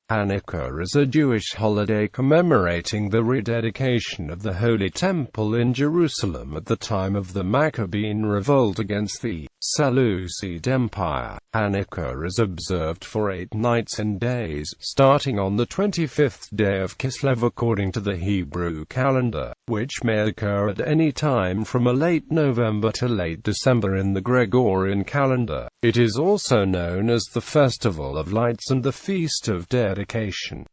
Hanukkah is a Jewish holiday commemorating the rededication of the Holy Temple in Jerusalem at the time of the Maccabean Revolt against the Seleucid Empire. Hanukkah is observed for 8 nights and days, starting on the 25th day of Kislev according to the Hebrew calendar, which may occur at any time from late November to late December in the Gregorian calendar. It is also known as the Festival of Lights and the Feast of Dedication.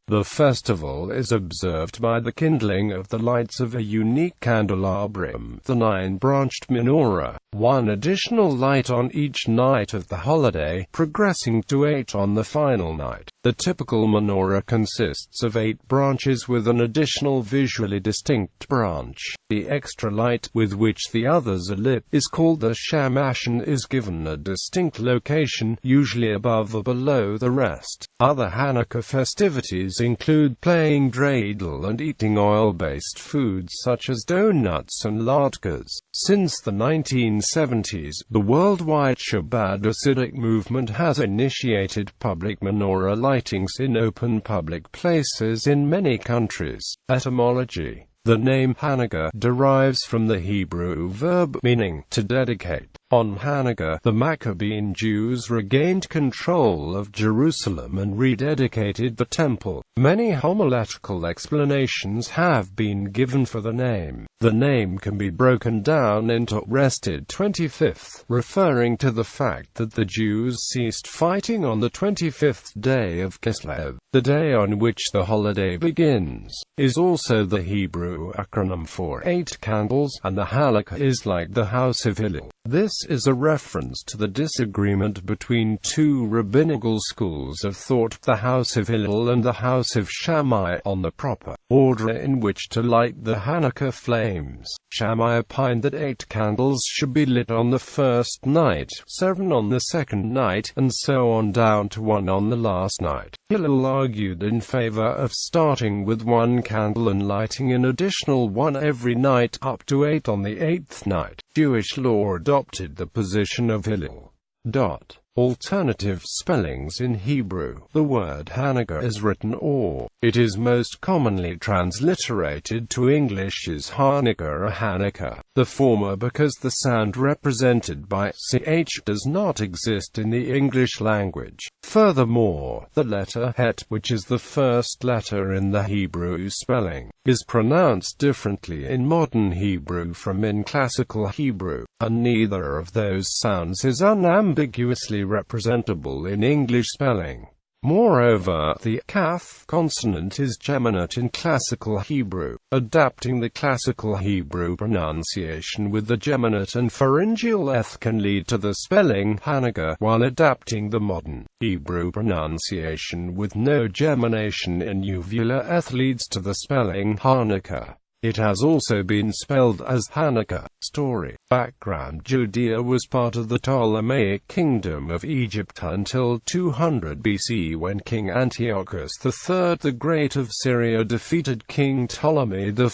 The festival is observed by the kindling of the lights of a unique candelabrum, the 9-branched menorah, 1 additional light on each night of the holiday, progressing to 8 on the final night. The typical menorah consists of 8 branches with an additional visually distinct branch. The extra light, with which the others are lit, is called the shamash and is given a distinct location, usually above or below the rest. Other Hanukkah festivities include playing dreidel and eating oil-based foods such as donuts and latkes. Since the 1970s, the worldwide Shabbat Hasidic movement has initiated public menorah lightings in open public places in many countries. Etymology: the name Hanukkah derives from the Hebrew verb meaning to dedicate. On Hanukkah, the Maccabean Jews regained control of Jerusalem and rededicated the temple. Many homiletical explanations have been given for the name. The name can be broken down into rested 25th, referring to the fact that the Jews ceased fighting on the 25th day of Kislev. The day on which the holiday begins is also the Hebrew acronym for 8 candles, and the Halakha is like the House of Hillel. This is a reference to the disagreement between 2 rabbinical schools of thought, the House of Hillel and the House of Shammai, on the proper order in which to light the Hanukkah flames. Shammai opined that 8 candles should be lit on the first night, 7 on the second night, and so on down to 1 on the last night. Hillel argued in favor of starting with 1 candle and lighting an additional 1 every night, up to 8 on the 8th night. Jewish law adopted the position of Hillel. Alternative spellings in Hebrew. The word Hanukkah is written or, it is most commonly transliterated to English as Hanukkah or Hanukkah, the former because the sound represented by ch does not exist in the English language. Furthermore, the letter het, which is the first letter in the Hebrew spelling, is pronounced differently in modern Hebrew from in classical Hebrew, and neither of those sounds is unambiguously representable in English spelling. Moreover, the kaf consonant is geminate in classical Hebrew. Adapting the classical Hebrew pronunciation with the geminate and pharyngeal eth can lead to the spelling Hanukkah, while adapting the modern Hebrew pronunciation with no gemination in uvula eth leads to the spelling Hanukkah. It has also been spelled as Hanukkah. Story. Background: Judea was part of the Ptolemaic Kingdom of Egypt until 200 BC when King Antiochus III the Great of Syria defeated King Ptolemy V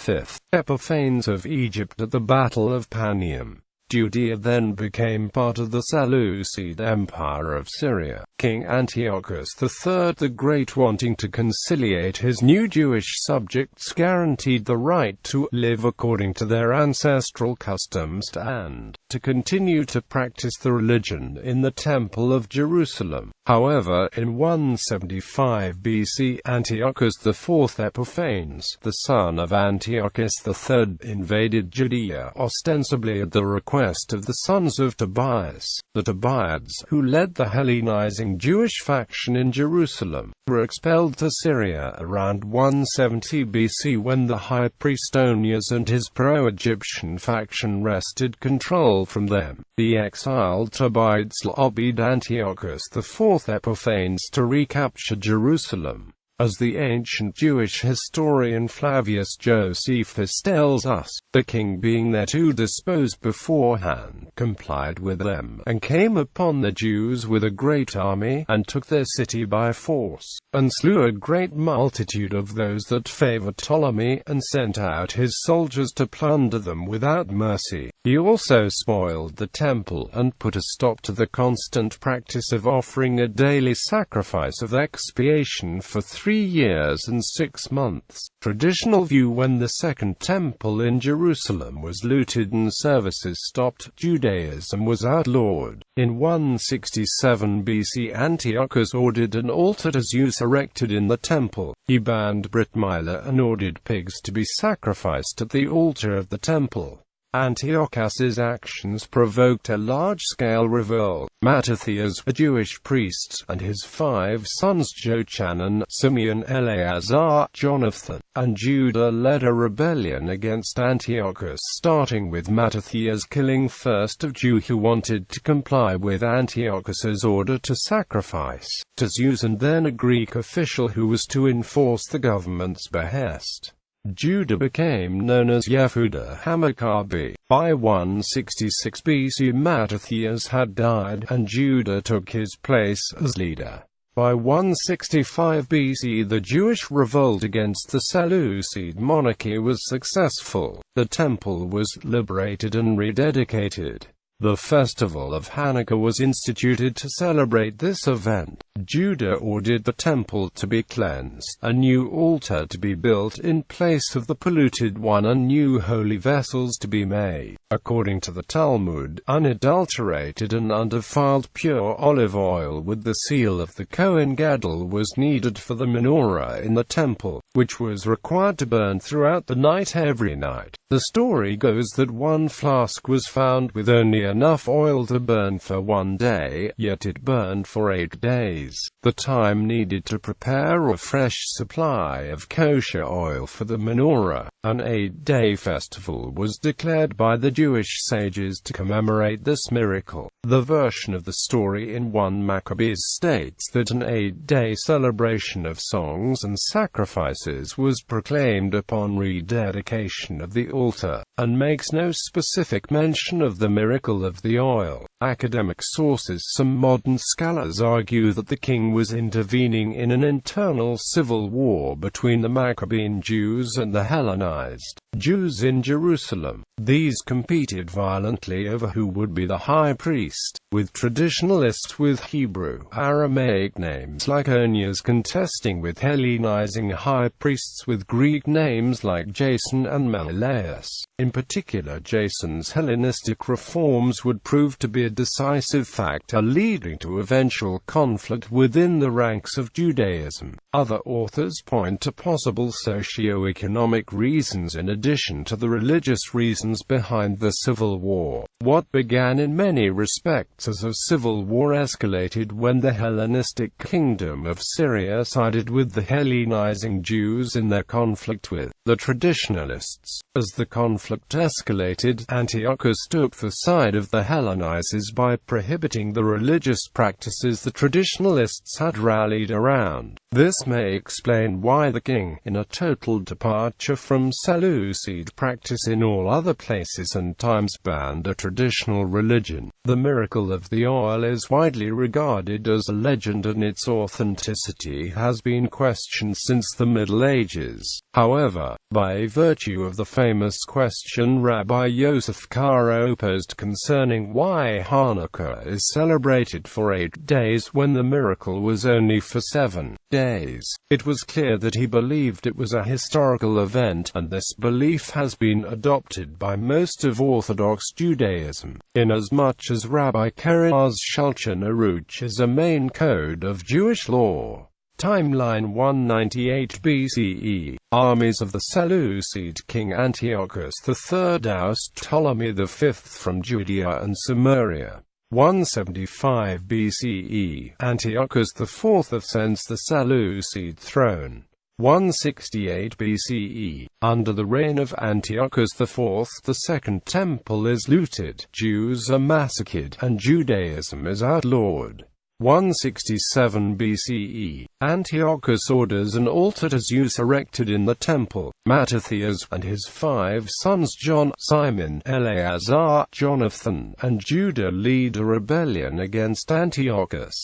Epiphanes of Egypt at the Battle of Panium. Judea then became part of the Seleucid Empire of Syria. King Antiochus III the Great, wanting to conciliate his new Jewish subjects, guaranteed the right to live according to their ancestral customs and to continue to practice the religion in the Temple of Jerusalem. However, in 175 BC, Antiochus IV Epiphanes, the son of Antiochus III, invaded Judea, ostensibly at the request of the sons of Tobias. The Tobiads, who led the Hellenizing Jewish faction in Jerusalem, were expelled to Syria around 170 BC when the high priest Onias and his pro-Egyptian faction wrested control from them. The exiled Tobiads lobbied Antiochus IV Epiphanes to recapture Jerusalem. As the ancient Jewish historian Flavius Josephus tells us, the king, being there to dispose beforehand, complied with them, and came upon the Jews with a great army, and took their city by force, and slew a great multitude of those that favored Ptolemy, and sent out his soldiers to plunder them without mercy. He also spoiled the temple and put a stop to the constant practice of offering a daily sacrifice of expiation for 3 years and 6 months. Traditional view: when the Second Temple in Jerusalem was looted and services stopped, Judaism was outlawed. In 167 BC, Antiochus ordered an altar to Zeus erected in the temple. He banned Brit Milah and ordered pigs to be sacrificed at the altar of the temple. Antiochus's actions provoked a large-scale revolt. Mattathias, a Jewish priest, and his 5 sons Jochanan, Simeon, Eleazar, Jonathan, and Judah led a rebellion against Antiochus, starting with Mattathias killing first of Jew who wanted to comply with Antiochus's order to sacrifice to Zeus, and then a Greek official who was to enforce the government's behest. Judah became known as Yehuda HaMaccabi. By 166 BC, Mattathias had died, and Judah took his place as leader. By 165 BC, the Jewish revolt against the Seleucid monarchy was successful. The temple was liberated and rededicated. The festival of Hanukkah was instituted to celebrate this event. Judah ordered the temple to be cleansed, a new altar to be built in place of the polluted one, and new holy vessels to be made. According to the Talmud, unadulterated and undefiled pure olive oil with the seal of the Kohen Gadol was needed for the menorah in the temple, which was required to burn throughout the night every night. The story goes that one flask was found with only enough oil to burn for 1 day, yet it burned for 8 days. The time needed to prepare a fresh supply of kosher oil for the menorah. An 8-day festival was declared by the Jewish sages to commemorate this miracle. The version of the story in 1 Maccabees states that an 8-day celebration of songs and sacrifices was proclaimed upon rededication of the altar, and makes no specific mention of the miracle of the oil. Academic sources: some modern scholars argue that the king was intervening in an internal civil war between the Maccabean Jews and the Hellenized Jews in Jerusalem. These competed violently over who would be the high priest, with traditionalists with Hebrew, Aramaic names like Onias contesting with Hellenizing high priests with Greek names like Jason and Menelaus. In particular, Jason's Hellenistic reforms would prove to be a decisive factor leading to eventual conflict within the ranks of Judaism. Other authors point to possible socio-economic reasons in addition to the religious reasons behind the civil war. What began in many respects as a civil war escalated when the Hellenistic kingdom of Syria sided with the Hellenizing Jews in their conflict with the traditionalists. As the conflict escalated, Antiochus took the side of the Hellenizers by prohibiting the religious practices the traditionalists had rallied around. This may explain why the king, in a total departure from Seleucid practice in all other places and times, banned a traditional religion. The miracle of the oil is widely regarded as a legend, and its authenticity has been questioned since the Middle Ages. However, by virtue of the famous question Rabbi Yosef Karo posed concerning why Hanukkah is celebrated for 8 days when the miracle was only for 7 days, it was clear that he believed it was a historical event, and this belief has been adopted by most of Orthodox Judaism, inasmuch as Rabbi Keraz Shulchan Aruch is a main code of Jewish law. Timeline: 198 BCE. Armies of the Seleucid king Antiochus III oust Ptolemy V from Judea and Samaria. 175 BCE. Antiochus IV ascends the Seleucid throne. 168 BCE. Under the reign of Antiochus IV, the Second Temple is looted, Jews are massacred, and Judaism is outlawed. 167 BCE. Antiochus orders an altar to Zeus erected in the temple. Mattathias and his 5 sons John, Simon, Eleazar, Jonathan, and Judah lead a rebellion against Antiochus.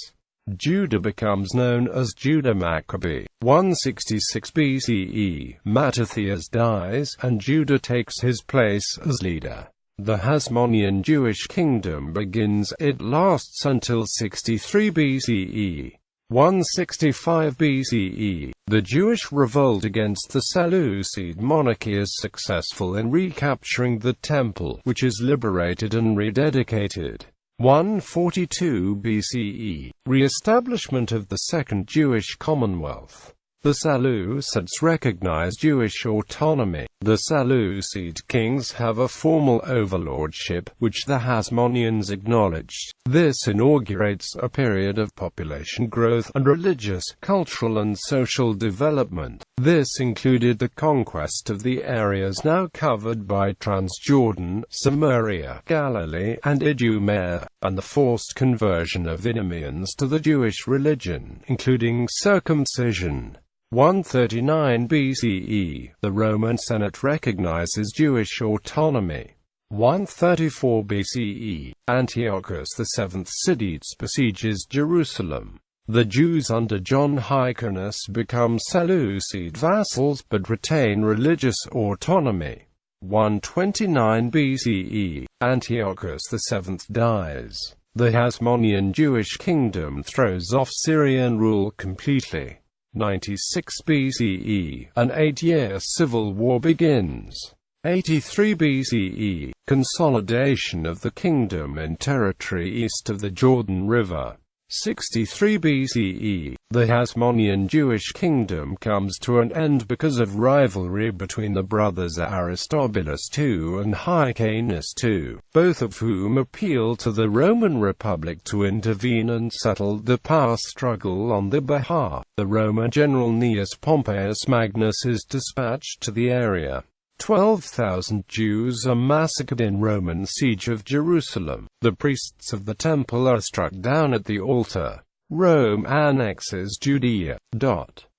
Judah becomes known as Judah Maccabee. 166 BCE. Mattathias dies, and Judah takes his place as leader. The Hasmonean Jewish kingdom begins. It lasts until 63 BCE. 165 BCE, the Jewish revolt against the Seleucid monarchy is successful in recapturing the temple, which is liberated and rededicated. 142 BCE, re-establishment of the Second Jewish Commonwealth. The Seleucids recognize Jewish autonomy. The Seleucid kings have a formal overlordship, which the Hasmoneans acknowledged. This inaugurates a period of population growth and religious, cultural and social development. This included the conquest of the areas now covered by Transjordan, Samaria, Galilee, and Idumea, and the forced conversion of Idumeans to the Jewish religion, including circumcision. 139 BCE, the Roman Senate recognizes Jewish autonomy. 134 BCE, Antiochus VII Sidetes besieges Jerusalem. The Jews under John Hyrcanus become Seleucid vassals but retain religious autonomy. 129 BCE, Antiochus VII dies. The Hasmonean Jewish kingdom throws off Syrian rule completely. 96 BCE, an 8-year civil war begins. 83 BCE, consolidation of the kingdom in territory east of the Jordan River. 63 BCE, the Hasmonean Jewish kingdom comes to an end because of rivalry between the brothers Aristobulus II and Hyrcanus II, both of whom appealed to the Roman Republic to intervene and settle the power struggle on their behalf. The Roman general Gnaeus Pompeius Magnus is dispatched to the area. 12,000 Jews are massacred in Roman siege of Jerusalem. The priests of the temple are struck down at the altar. Rome annexes Judea.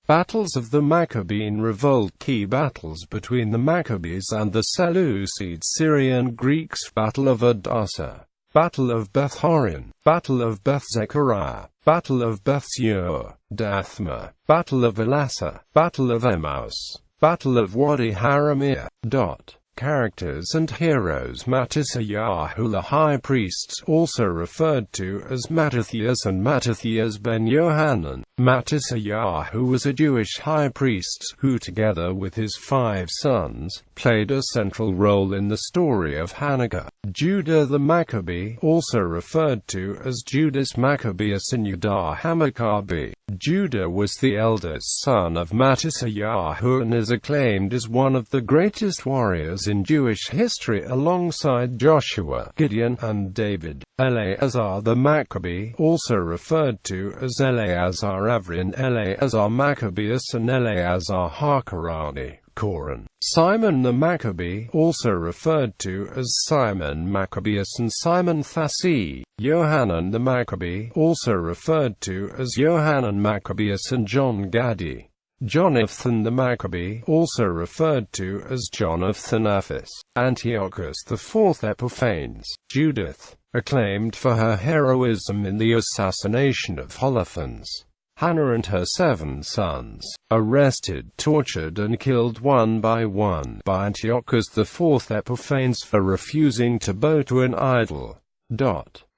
Battles of the Maccabean Revolt. Key battles between the Maccabees and the Seleucid Syrian Greeks. Battle of Edessa, Battle of Beth-horon, Battle of Beth-Zechariah, Battle of Beth-Zur, Dathma, Battle of Elassa, Battle of Emmaus, Battle of Wadi Haramia. Characters and heroes. Mattathiyahu, the high priests, also referred to as Mattathias and Mattathias ben Yohanan. Mattathiyahu was a Jewish high priest, who together with his 5 sons, played a central role in the story of Hanukkah. Judah the Maccabee, also referred to as Judas Maccabeus and Judah HaMaccabi. Judah was the eldest son of Mattathiyahu and is acclaimed as one of the greatest warriors in Jewish history alongside Joshua, Gideon, and David. Eleazar the Maccabee, also referred to as Eleazar Avrin, Eleazar Maccabeus and Eleazar Harkarani. Simon the Maccabee, also referred to as Simon Maccabeus and Simon Thassi. Johanan the Maccabee, also referred to as Johanan Maccabeus and John Gadi. Jonathan the Maccabee, also referred to as Jonathan Aphis. Antiochus IV Epiphanes. Judith, acclaimed for her heroism in the assassination of Holofernes. Hannah and her 7 sons, arrested, tortured and killed one by Antiochus IV Epiphanes for refusing to bow to an idol.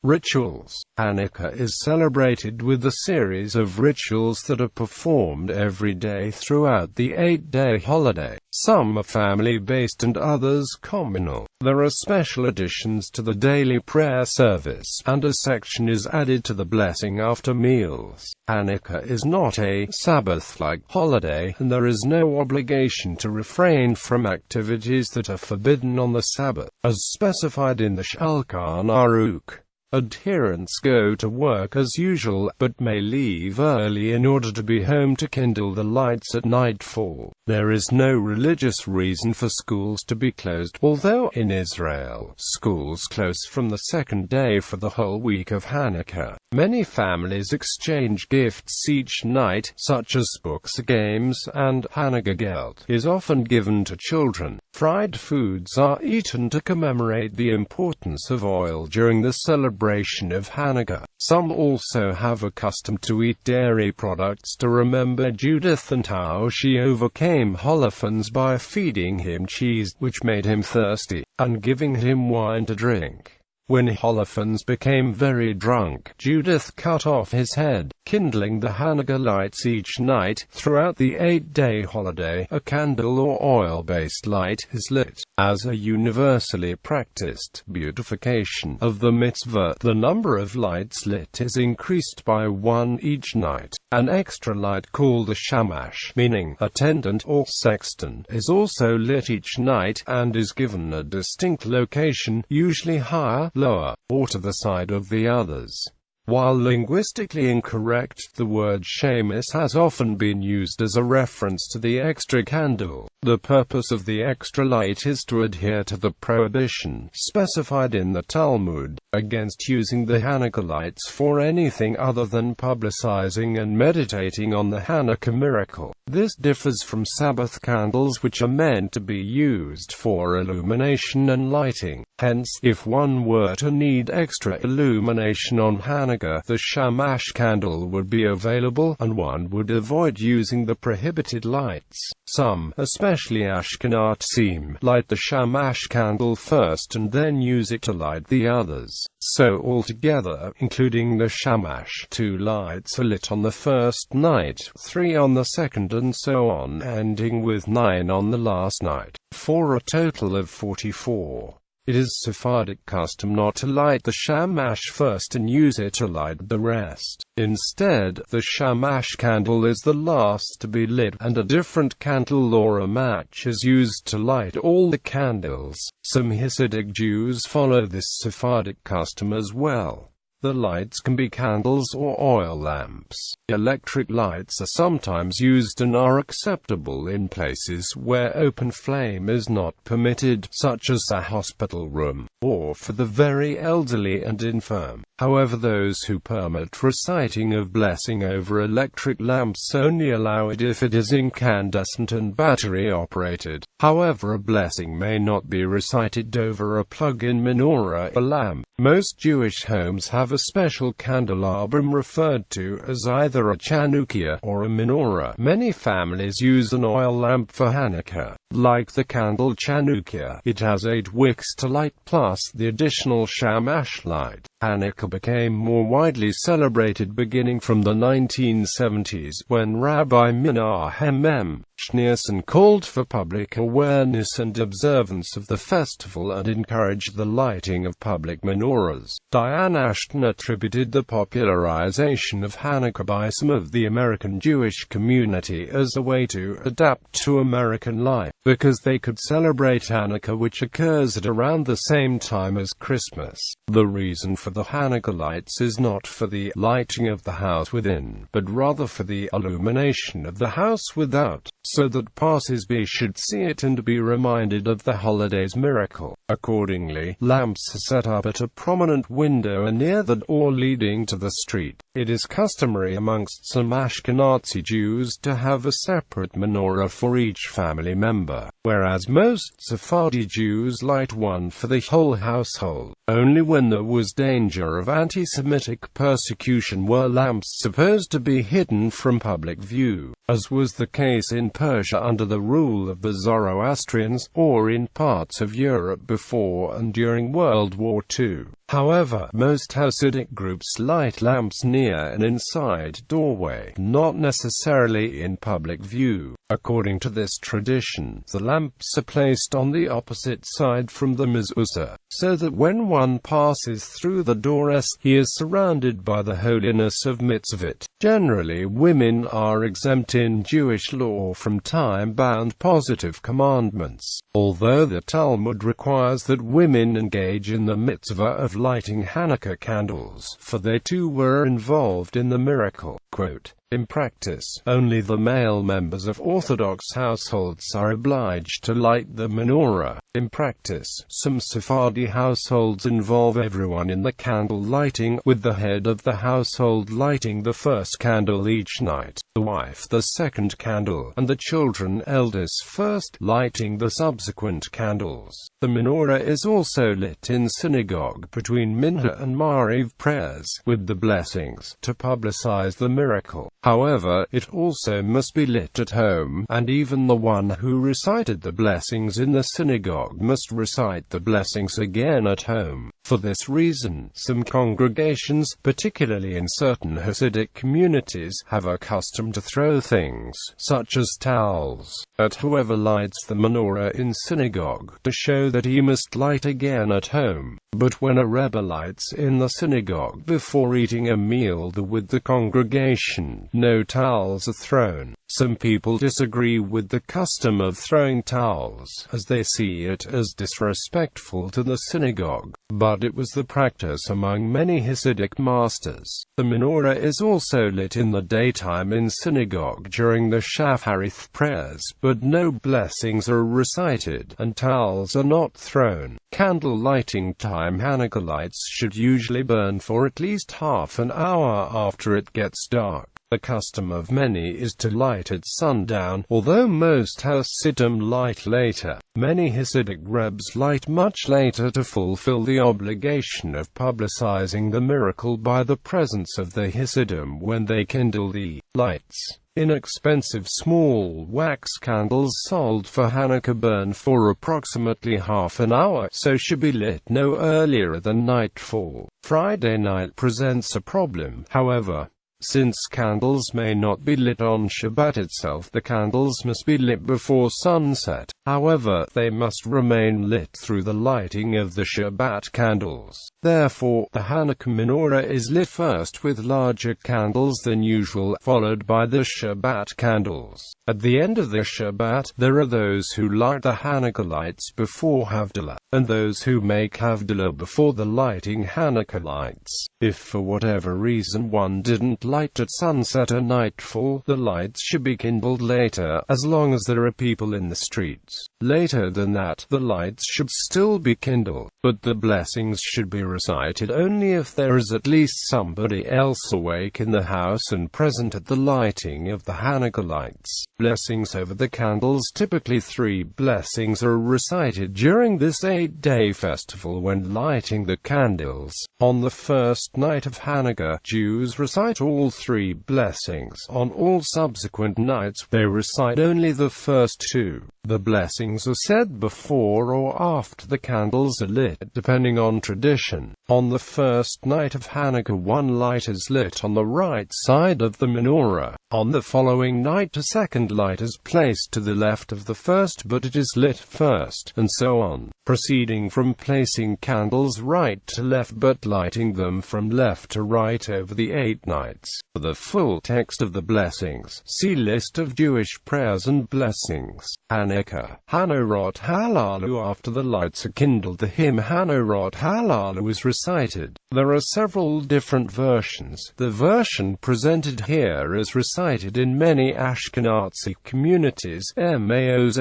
Rituals. Hanukkah is celebrated with a series of rituals that are performed every day throughout the 8-day holiday. Some are family-based and others communal. There are special additions to the daily prayer service, and a section is added to the blessing after meals. Hanukkah is not a Sabbath-like holiday, and there is no obligation to refrain from activities that are forbidden on the Sabbath, as specified in the Shulchan Aruch. Adherents go to work as usual, but may leave early in order to be home to kindle the lights at nightfall. There is no religious reason for schools to be closed, although in Israel, schools close from the 2nd day for the whole week of Hanukkah. Many families exchange gifts each night, such as books, games, and Hanukkah geld is often given to children. Fried foods are eaten to commemorate the importance of oil during the celebration celebration of Hanukkah. Some also have a custom to eat dairy products to remember Judith and how she overcame Holofernes by feeding him cheese, which made him thirsty, and giving him wine to drink. When Holofernes became very drunk, Judith cut off his head. Kindling the Hanukkah lights each night. Throughout the 8-day holiday, a candle or oil-based light is lit. As a universally practiced beautification of the mitzvah, the number of lights lit is increased by one each night. An extra light called a shamash, meaning attendant or sexton, is also lit each night, and is given a distinct location, usually higher, lower, or to the side of the others. While linguistically incorrect, the word shamash has often been used as a reference to the extra candle. The purpose of the extra light is to adhere to the prohibition, specified in the Talmud, against using the Hanukkah lights for anything other than publicizing and meditating on the Hanukkah miracle. This differs from Sabbath candles, which are meant to be used for illumination and lighting. Hence, if one were to need extra illumination on Hanukkah, the shamash candle would be available, and one would avoid using the prohibited lights. Some, especially Ashkenazim, light the shamash candle first and then use it to light the others. So altogether, including the shamash, 2 lights are lit on the first night, 3 on the second, and so on, ending with 9 on the last night, for a total of 44. It is Sephardic custom not to light the shamash first and use it to light the rest. Instead, the shamash candle is the last to be lit, and a different candle or a match is used to light all the candles. Some Hasidic Jews follow this Sephardic custom as well. The lights can be candles or oil lamps. Electric lights are sometimes used and are acceptable in places where open flame is not permitted, such as a hospital room, or for the very elderly and infirm. However, those who permit reciting of blessing over electric lamps only allow it if it is incandescent and battery operated. However, a blessing may not be recited over a plug-in menorah or lamp. Most Jewish homes have a special candelabrum referred to as either a Chanukah or a menorah. Many families use an oil lamp for Hanukkah. Like the candle Chanukah, it has 8 wicks to light plus the additional shamash light. Hanukkah became more widely celebrated beginning from the 1970s, when Rabbi Menahem M. Schneerson called for public awareness and observance of the festival and encouraged the lighting of public menorahs. Diane Ashton attributed the popularization of Hanukkah by some of the American Jewish community as a way to adapt to American life, because they could celebrate Hanukkah, which occurs at around the same time as Christmas. The reason for the Hanukkah lights is not for the lighting of the house within, but rather for the illumination of the house without, so that passers-by should see it and be reminded of the holiday's miracle. Accordingly, lamps are set up at a prominent window near the door leading to the street. It is customary amongst some Ashkenazi Jews to have a separate menorah for each family member, whereas most Sephardi Jews light one for the whole household. Only when there was danger of anti-Semitic persecution were lamps supposed to be hidden from public view, as was the case in Persia under the rule of the Zoroastrians, or in parts of Europe before and during World War II. However, most Hasidic groups light lamps near an inside doorway, not necessarily in public view. According to this tradition, the lamps are placed on the opposite side from the mezuzah, so that when one passes through the door, he is surrounded by the holiness of mitzvot. Generally, women are exempt in Jewish law from time-bound positive commandments, although the Talmud requires that women engage in the mitzvah of lighting Hanukkah candles, for they too were involved in the miracle. Quote, "In practice, only the male members of Orthodox households are obliged to light the menorah. In practice, some Sephardi households involve everyone in the candle lighting, with the head of the household lighting the first candle each night, the wife the second candle, and the children eldest first, lighting the subsequent candles. The menorah is also lit in synagogue between Mincha and Mariv prayers, with the blessings, to publicize the miracle. However, it also must be lit at home, and even the one who recited the blessings in the synagogue must recite the blessings again at home. For this reason, some congregations, particularly in certain Hasidic communities, have a custom to throw things, such as towels, at whoever lights the menorah in synagogue, to show that he must light again at home. But when a Rebbe lights in the synagogue before eating a meal with the congregation, no towels are thrown. Some people disagree with the custom of throwing towels, as they see it as disrespectful to the synagogue, but it was the practice among many Hasidic masters. The menorah is also lit in the daytime in synagogue during the Shafarith prayers, but no blessings are recited, and towels are not thrown. Candle lighting time. Hanukkah lights should usually burn for at least half an hour after it gets dark. The custom of many is to light at sundown, although most Hasidim light later. Many Hasidic Rebs light much later to fulfill the obligation of publicizing the miracle by the presence of the Hasidim when they kindle the lights. Inexpensive small wax candles sold for Hanukkah burn for approximately half an hour, so should be lit no earlier than nightfall. Friday night presents a problem, however. Since candles may not be lit on Shabbat itself, the candles must be lit before sunset. However, they must remain lit through the lighting of the Shabbat candles. Therefore, the Hanukkah menorah is lit first with larger candles than usual, followed by the Shabbat candles. At the end of the Shabbat, there are those who light the Hanukkah lights before Havdalah, and those who make Havdalah before the lighting Hanukkah lights. If for whatever reason one didn't light at sunset or nightfall, the lights should be kindled later, as long as there are people in the streets. Later than that, the lights should still be kindled, but the blessings should be recited only if there is at least somebody else awake in the house and present at the lighting of the Hanukkah lights. Blessings over the candles. Typically 3 blessings are recited during this 8-day festival when lighting the candles. On the first night of Hanukkah, Jews recite all 3 blessings. On all subsequent nights, they recite only the first 2. The blessings are said before or after the candles are lit, depending on tradition. On the first night of Hanukkah, one light is lit on the right side of the menorah. On the following night, a second light is placed to the left of the first, but it is lit first, and so on, proceeding from placing candles right to left but lighting them from left to right over the 8 nights. For the full text of the blessings, see List of Jewish prayers and blessings. Hanukkah. Hanorot Halalu. After the lights are kindled, the hymn Hanorot Halalu is recited. There are several different versions. The version presented here is recited in many Ashkenazi communities. Maoz.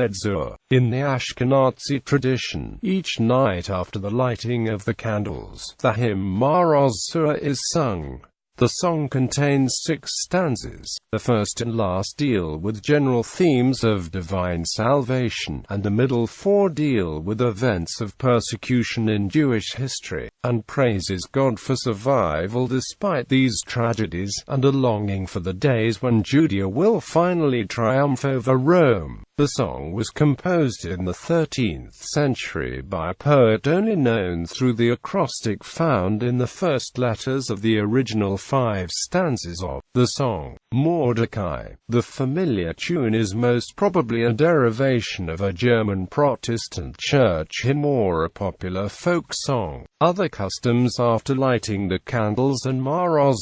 In the Ashkenazi tradition, each night after the lighting of the candles, the hymn Maoz is sung. The song contains 6 stanzas. The first and last deal with general themes of divine salvation, and the middle 4 deal with events of persecution in Jewish history, and praises God for survival despite these tragedies, and a longing for the days when Judea will finally triumph over Rome. The song was composed in the 13th century by a poet only known through the acrostic found in the first letters of the original 5 stanzas of the song, Mordecai. The familiar tune is most probably a derivation of a German Protestant church hymn or a popular folk song. Other customs after lighting the candles and Maoz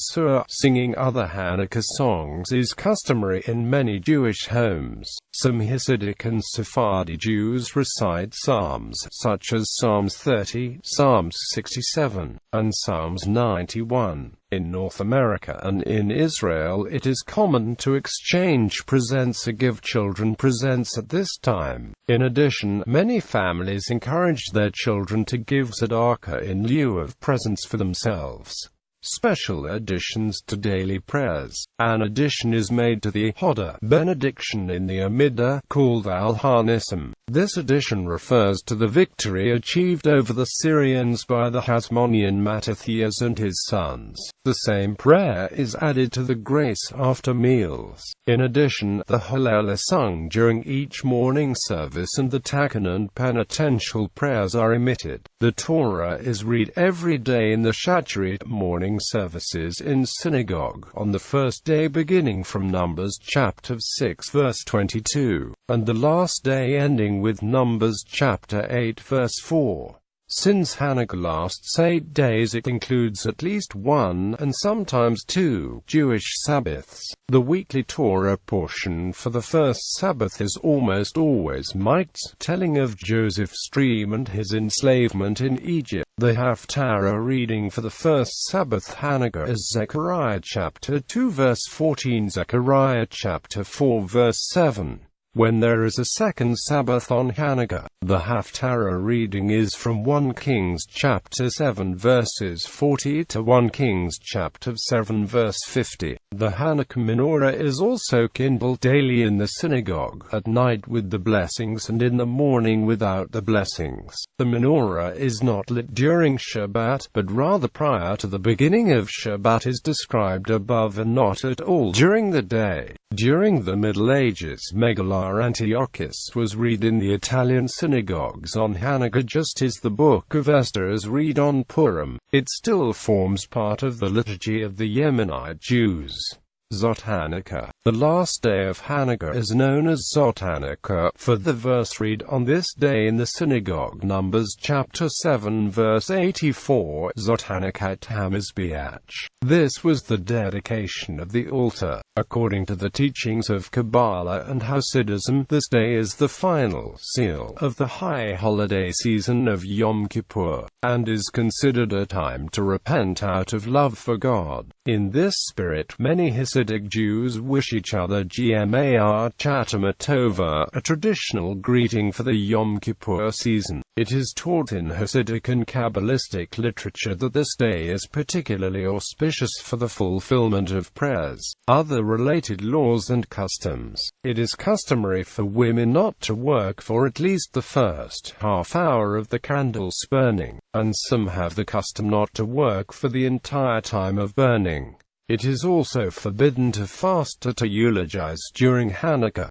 singing other Hanukkah songs is customary in many Jewish homes. Some Hasidic and Sephardi Jews recite psalms such as Psalms 30, Psalms 67, and Psalms 91. In North America and in Israel it is common to exchange presents or give children presents at this time. In addition, many families encourage their children to give tzedakah in lieu of presents for themselves. Special additions to daily prayers. An addition is made to the Hodah benediction in the Amidah, called Al-Hanissim. This addition refers to the victory achieved over the Syrians by the Hasmonean Mattathias and his sons. The same prayer is added to the grace after meals. In addition, the Hallel is sung during each morning service and the Takan and penitential prayers are omitted. The Torah is read every day in the Shacharit morning services in synagogue on the first day beginning from Numbers chapter 6 verse 22, and the last day ending with Numbers chapter 8 verse 4. Since Hanukkah lasts 8 days, it includes at least one, and sometimes two, Jewish Sabbaths. The weekly Torah portion for the first Sabbath is almost always Micah's telling of Joseph's dream and his enslavement in Egypt. The Haftarah reading for the first Sabbath Hanukkah is Zechariah chapter 2 verse 14, Zechariah chapter 4 verse 7. When there is a second Sabbath on Hanukkah, the Haftarah reading is from 1 Kings chapter 7 verses 40 to 1 Kings chapter 7 verse 50. The Hanukkah menorah is also kindled daily in the synagogue, at night with the blessings and in the morning without the blessings. The menorah is not lit during Shabbat, but rather prior to the beginning of Shabbat is described above, and not at all during the day. During the Middle Ages, Megillah Antiochus was read in the Italian synagogues on Hanukkah just as the Book of Esther is read on Purim. It still forms part of the liturgy of the Yemenite Jews. Zot Hanukkah. The last day of Hanukkah is known as Zot Hanukkah, for the verse read on this day in the synagogue, Numbers chapter 7 verse 84, Zot Hanukkah Hamizbeach. This was the dedication of the altar. According to the teachings of Kabbalah and Hasidism, this day is the final seal of the high holiday season of Yom Kippur, and is considered a time to repent out of love for God. In this spirit, many Hasidic Jews wish each other Gmar Chatam Tova, a traditional greeting for the Yom Kippur season. It is taught in Hasidic and Kabbalistic literature that this day is particularly auspicious for the fulfillment of prayers. Other related laws and customs. It is customary for women not to work for at least the first half hour of the candles burning, and some have the custom not to work for the entire time of burning. It is also forbidden to fast or to eulogize during Hanukkah.